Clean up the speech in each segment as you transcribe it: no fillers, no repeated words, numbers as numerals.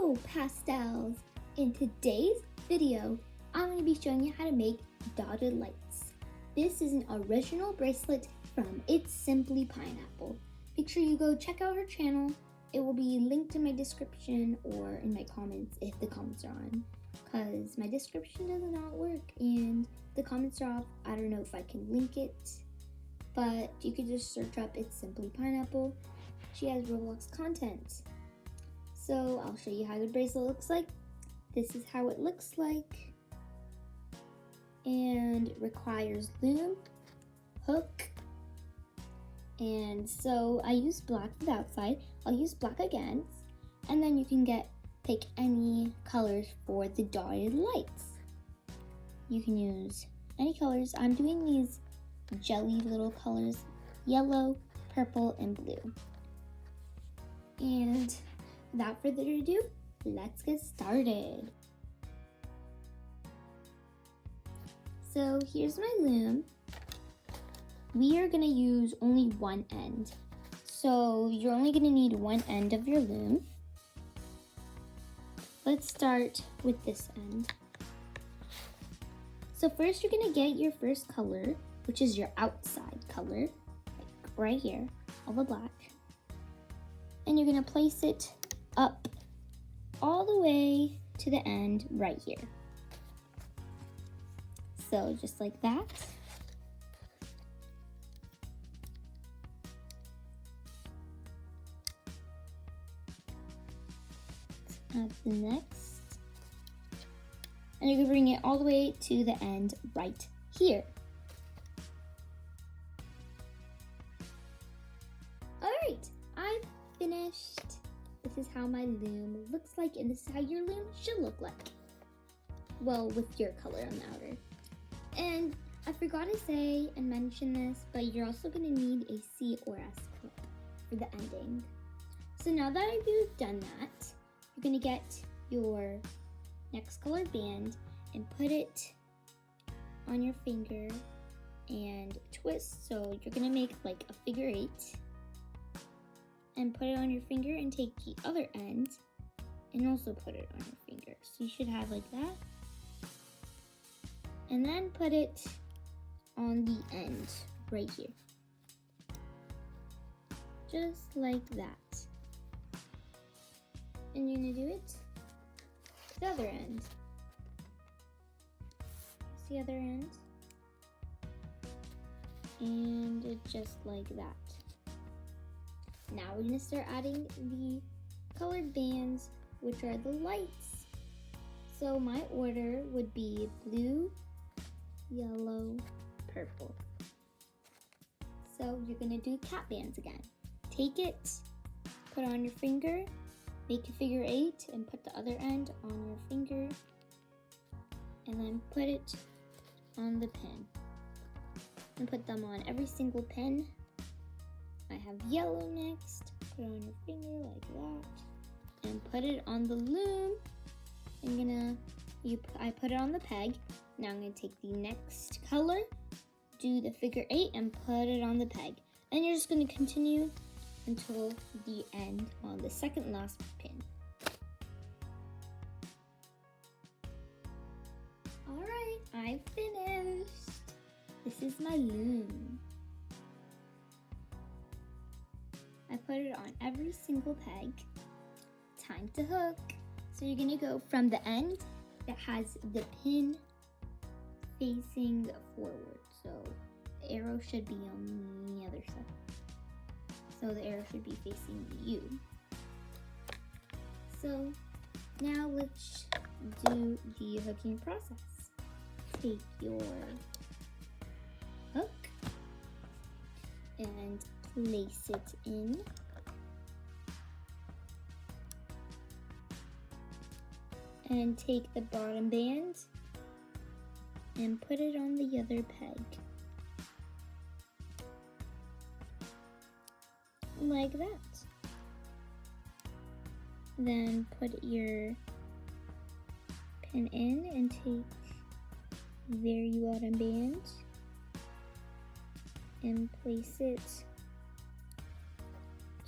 Hello, pastels! In today's video, I'm going to be showing you how to make dotted lights. This is an original bracelet from It's Simply Pineapple. Make sure you go check out her channel. It will be linked in my description or in my comments if the comments are on, because my description does not work and the comments are off. I don't know if I can link it, but you could just search up It's Simply Pineapple. She has Roblox content. So I'll show you how the bracelet looks like. This is how it looks like. And it requires loom, hook, and so I use black for the outside. I'll use black again, and then you can pick any colors for the dotted lights. You can use any colors. I'm doing these jelly little colors, yellow, purple, and blue. And without further ado, let's get started. So here's my loom. We are gonna use only one end. So you're only gonna need one end of your loom. Let's start with this end. So first you're gonna get your first color, which is your outside color, like right here, all the black. And you're gonna place it up all the way to the end right here. So just like that. Add the next. And you're gonna bring it all the way to the end right here. Alright, I've finished. This is how my loom looks like, and this is how your loom should look like. Well, with your color on the outer. And I forgot to say and mention this, but you're also going to need a C or S clip for the ending. So now that you've done that, you're going to get your next colored band and put it on your finger and twist. So you're going to make like a figure 8. And put it on your finger and take the other end and also put it on your finger. So you should have like that. And then put it on the end right here. Just like that. And you're gonna do it to the other end. It's the other end. And it's just like that. Now we're going to start adding the colored bands, which are the lights. So my order would be blue, yellow, purple. So you're going to do cat bands again. Take it, put it on your finger, make a figure 8, and put the other end on your finger, and then put it on the pin. And put them on every single pin. I have yellow next. Put it on your finger like that, and put it on the loom. I put it on the peg. Now I'm gonna take the next color, do the figure 8, and put it on the peg. And you're just gonna continue until the end on the second last pin. All right, I finished. This is my loom. I put it on every single peg. Time to hook. So you're gonna go from the end that has the pin facing forward. So the arrow should be on the other side. So the arrow should be facing you. So now let's do the hooking process. Take your hook and place it in. And take the bottom band and put it on the other peg. Like that. Then put your pin in and take the very bottom band and place it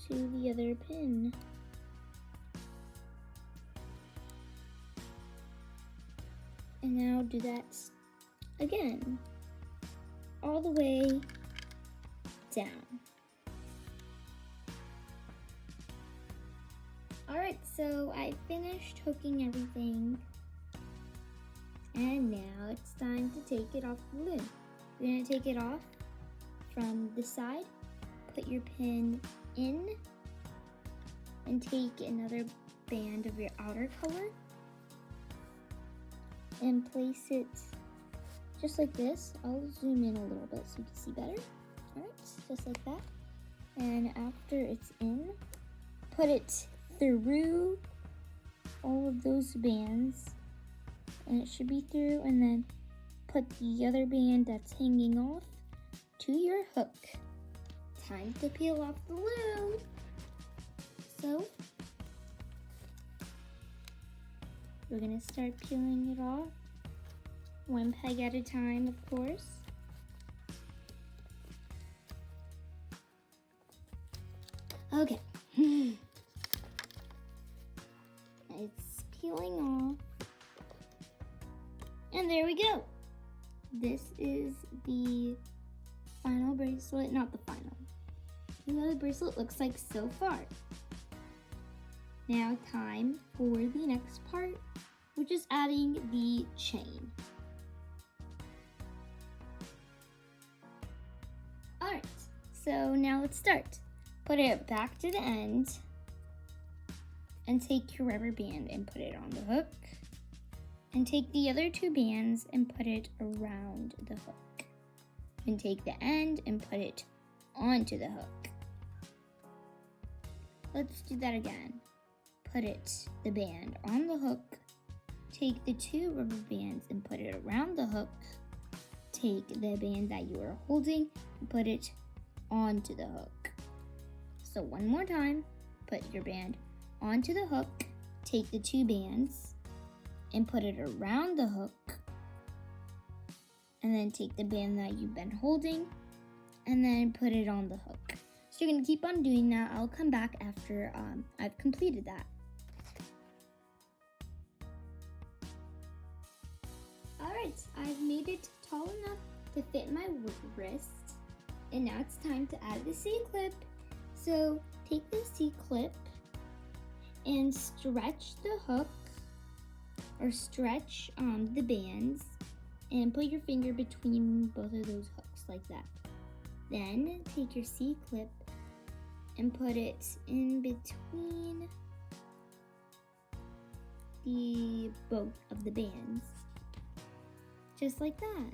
to the other pin. And now do that again, all the way down. Alright, so I finished hooking everything. And now it's time to take it off the loom. You're going to take it off from the side, put your pin in, and take another band of your outer color and place it just like this. I'll zoom in a little bit so you can see better. Alright, just like that. And after it's in, put it through all of those bands, and it should be through, and then put the other band that's hanging off to your hook. Time to peel off the loom. So we're gonna start peeling it off, one peg at a time, of course. Okay. It's peeling off. And there we go. This is the final bracelet, not the final. This is what the bracelet looks like so far. Now time for the next part, which is adding the chain. Alright, so now let's start. Put it back to the end and take your rubber band and put it on the hook. And take the other two bands and put it around the hook. And take the end and put it onto the hook. Let's do that again. Put the band on the hook. Take the two rubber bands and put it around the hook. Take the band that you are holding and put it onto the hook. So one more time, put your band onto the hook. Take the two bands and put it around the hook, and then take the band that you've been holding and then put it on the hook. So you're going to keep on doing that. I'll come back after I've completed that. Alright, I've made it tall enough to fit my wrist, and now it's time to add the C-clip. So take the C-clip and stretch the hook, or stretch the bands, and put your finger between both of those hooks like that. Then take your C-clip and put it in between both of the bands, just like that.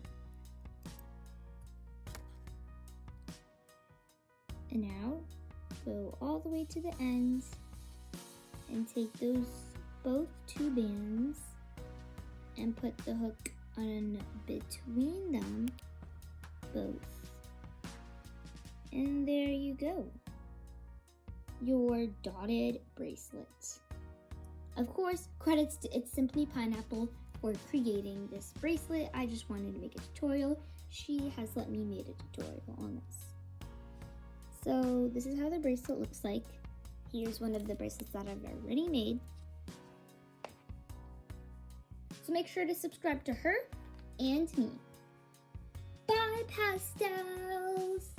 And now go all the way to the end and take those both two bands and put the hook on between them both. And there you go, your dotted bracelet. Of course, credits to It's Simply Pineapple for creating this bracelet. I just wanted to make a tutorial. She has let me make a tutorial on this. So this is how the bracelet looks like. Here's one of the bracelets that I've already made. So make sure to subscribe to her and me. Bye, pastels!